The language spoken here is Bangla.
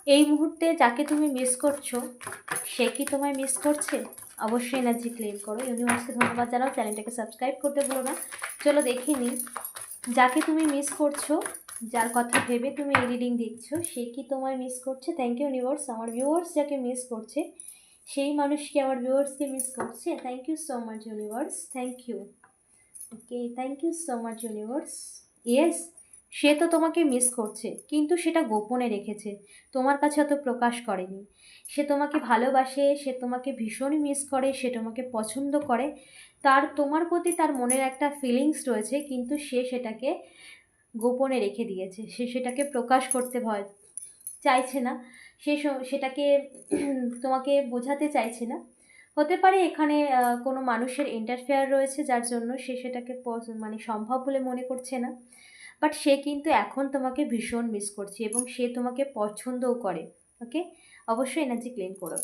এই মুহূর্তে যাকে তুমি মিস করছো সে কি তোমায় মিস করছে? অবশ্যই এনার্জি ক্লেম করো। ইউনিভার্সকে ধন্যবাদ জানাও, চ্যানেলটাকে সাবস্ক্রাইব করতে ভুলো না। চলো দেখে নিই, যাকে তুমি মিস করছো, যার কথা ভেবে তুমি এই রিডিং দেখছো, সে কি তোমায় মিস করছে? Thank you universe. আমার ভিউয়ার্স যাকে মিস করছে সেই মানুষ কি আমার ভিউয়ার্সকে মিস করছে? Thank you so much universe, thank you. Okay, thank you so much universe. Yes, সে তো তোমাকে মিস করছে, কিন্তু সেটা গোপনে রেখেছে, তোমার কাছে অত প্রকাশ করেনি। সে তোমাকে ভালোবাসে, সে তোমাকে ভীষণই মিস করে, সে তোমাকে পছন্দ করে, তার তোমার প্রতি তার মনের একটা ফিলিংস রয়েছে, কিন্তু সে সেটাকে গোপনে রেখে দিয়েছে। সে সেটাকে প্রকাশ করতে ভয় চাইছে না। সেটাকে তোমাকে বোঝাতে চাইছে না। হতে পারে এখানে কোনো মানুষের ইন্টারফেয়ার রয়েছে, যার জন্য সে সেটাকে মানে সম্ভব বলে মনে করছে না। বাট সে কিন্তু এখন তোমাকে ভীষণ মিস করছে এবং সে তোমাকে পছন্দও করে। ওকে, অবশ্যই এনার্জি ক্লেম করো।